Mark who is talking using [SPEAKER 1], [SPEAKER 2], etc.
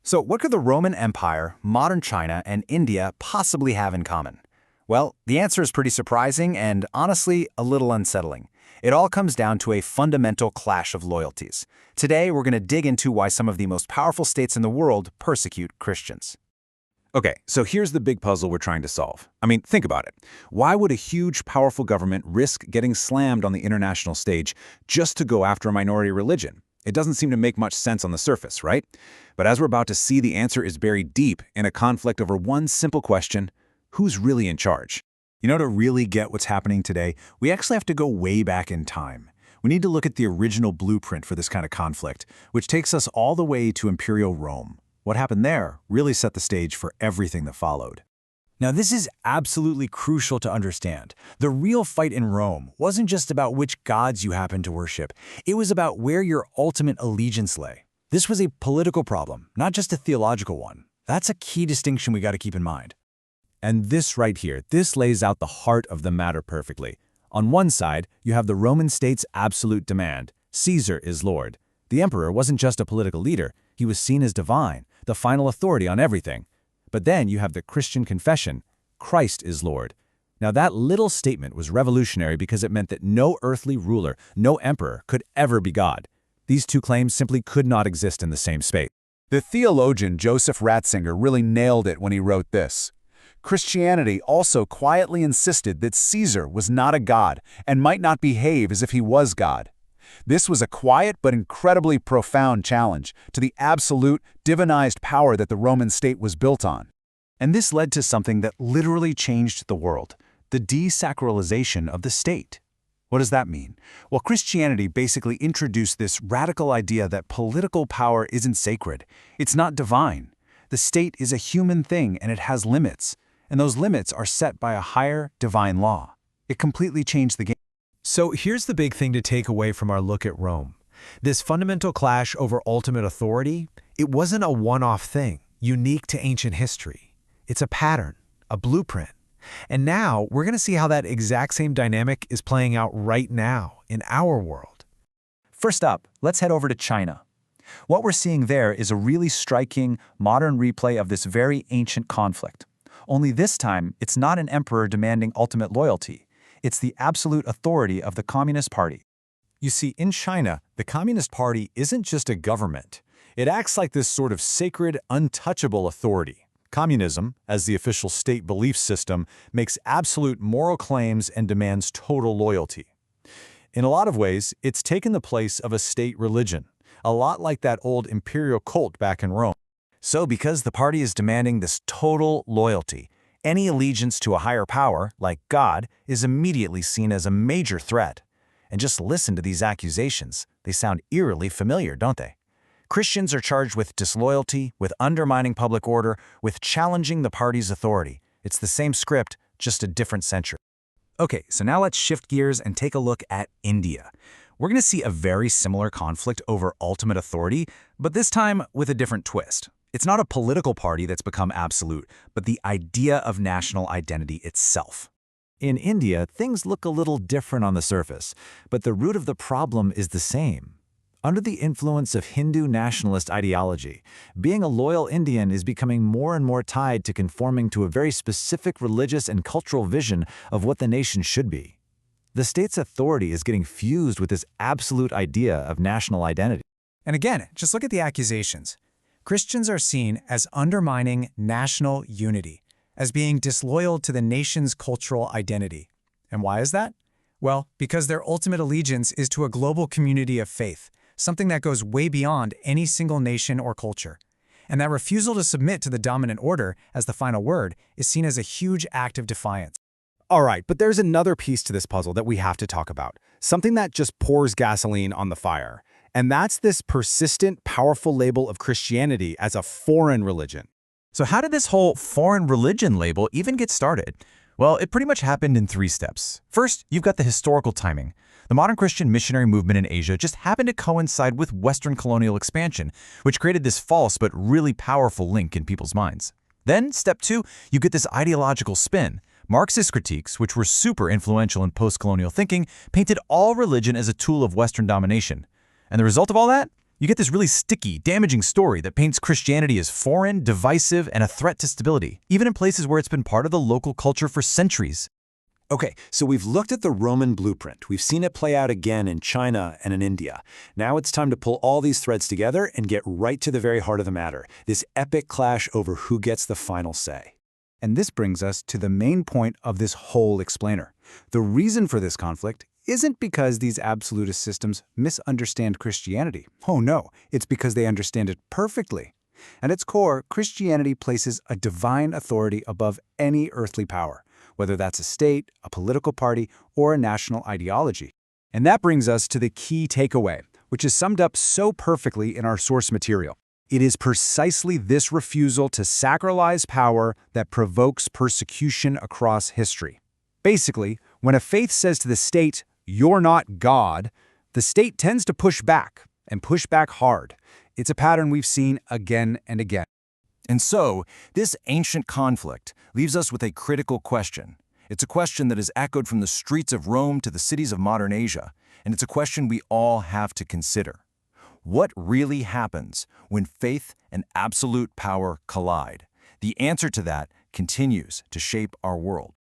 [SPEAKER 1] So what could the Roman Empire, modern China, and India possibly have in common? Well, the answer is pretty surprising and, honestly, a little unsettling. It all comes down to a fundamental clash of loyalties. Today, we're going to dig into why some of the most powerful states in the world persecute Christians.
[SPEAKER 2] Okay, so here's the big puzzle we're trying to solve. I mean, think about it. Why would a huge, powerful government risk getting slammed on the international stage just to go after a minority religion? It doesn't seem to make much sense on the surface, right? But as we're about to see, the answer is buried deep in a conflict over one simple question: who's really in charge?
[SPEAKER 3] To really get what's happening today, we actually have to go way back in time. We need to look at the original blueprint for this kind of conflict, which takes us all the way to Imperial Rome. What happened there really set the stage for everything that followed. Now, this is absolutely crucial to understand. The real fight in Rome wasn't just about which gods you happened to worship. It was about where your ultimate allegiance lay. This was a political problem, not just a theological one. That's a key distinction we got to keep in mind. And this right here, this lays out the heart of the matter perfectly. On one side, you have the Roman state's absolute demand: Caesar is Lord. The emperor wasn't just a political leader, he was seen as divine, the final authority on everything. But then you have the Christian confession: Christ is Lord. Now that little statement was revolutionary because it meant that no earthly ruler, no emperor, could ever be God. These two claims simply could not exist in the same space.
[SPEAKER 4] The theologian Joseph Ratzinger really nailed it when he wrote this. Christianity also quietly insisted that Caesar was not a god and might not behave as if he was God. This was a quiet but incredibly profound challenge to the absolute, divinized power that the Roman state was built on.
[SPEAKER 3] And this led to something that literally changed the world: the desacralization of the state. What does that mean? Well, Christianity basically introduced this radical idea that political power isn't sacred. It's not divine. The state is a human thing and it has limits. And those limits are set by a higher divine law. It completely changed the game.
[SPEAKER 5] So here's the big thing to take away from our look at Rome. This fundamental clash over ultimate authority, it wasn't a one-off thing, unique to ancient history. It's a pattern, a blueprint. And now we're going to see how that exact same dynamic is playing out right now in our world.
[SPEAKER 1] First up, let's head over to China. What we're seeing there is a really striking, modern replay of this very ancient conflict. Only this time, it's not an emperor demanding ultimate loyalty. It's the absolute authority of the Communist Party.
[SPEAKER 3] You see, in China, the Communist Party isn't just a government. It acts like this sort of sacred, untouchable authority. Communism, as the official state belief system, makes absolute moral claims and demands total loyalty. In a lot of ways, it's taken the place of a state religion, a lot like that old imperial cult back in Rome. So because the party is demanding this total loyalty, any allegiance to a higher power, like God, is immediately seen as a major threat. And just listen to these accusations. They sound eerily familiar, don't they? Christians are charged with disloyalty, with undermining public order, with challenging the party's authority. It's the same script, just a different century. Okay, so now let's shift gears and take a look at India. We're going to see a very similar conflict over ultimate authority, but this time with a different twist. It's not a political party that's become absolute, but the idea of national identity itself. In India, things look a little different on the surface, but the root of the problem is the same. Under the influence of Hindu nationalist ideology, being a loyal Indian is becoming more and more tied to conforming to a very specific religious and cultural vision of what the nation should be. The state's authority is getting fused with this absolute idea of national identity.
[SPEAKER 6] And again, just look at the accusations. Christians are seen as undermining national unity, as being disloyal to the nation's cultural identity. And why is that? Well, because their ultimate allegiance is to a global community of faith, something that goes way beyond any single nation or culture. And that refusal to submit to the dominant order as the final word is seen as a huge act of defiance.
[SPEAKER 7] All right, but there's another piece to this puzzle that we have to talk about, something that just pours gasoline on the fire. And that's this persistent, powerful label of Christianity as a foreign religion.
[SPEAKER 2] So how did this whole foreign religion label even get started? Well, it pretty much happened in 3 steps. First, you've got the historical timing. The modern Christian missionary movement in Asia just happened to coincide with Western colonial expansion, which created this false but really powerful link in people's minds. Then, step 2, you get this ideological spin. Marxist critiques, which were super influential in post-colonial thinking, painted all religion as a tool of Western domination. And the result of all that? You get this really sticky, damaging story that paints Christianity as foreign, divisive, and a threat to stability, even in places where it's been part of the local culture for centuries.
[SPEAKER 3] Okay, so we've looked at the Roman blueprint. We've seen it play out again in China and in India. Now it's time to pull all these threads together and get right to the very heart of the matter, this epic clash over who gets the final say.
[SPEAKER 4] And this brings us to the main point of this whole explainer. The reason for this conflict isn't because these absolutist systems misunderstand Christianity. Oh no, it's because they understand it perfectly. At its core, Christianity places a divine authority above any earthly power, whether that's a state, a political party, or a national ideology. And that brings us to the key takeaway, which is summed up so perfectly in our source material. It is precisely this refusal to sacralize power that provokes persecution across history. Basically, when a faith says to the state, "You're not God," the state tends to push back, and push back hard. It's a pattern we've seen again and again.
[SPEAKER 1] And so, this ancient conflict leaves us with a critical question. It's a question that is echoed from the streets of Rome to the cities of modern Asia, and it's a question we all have to consider. What really happens when faith and absolute power collide? The answer to that continues to shape our world.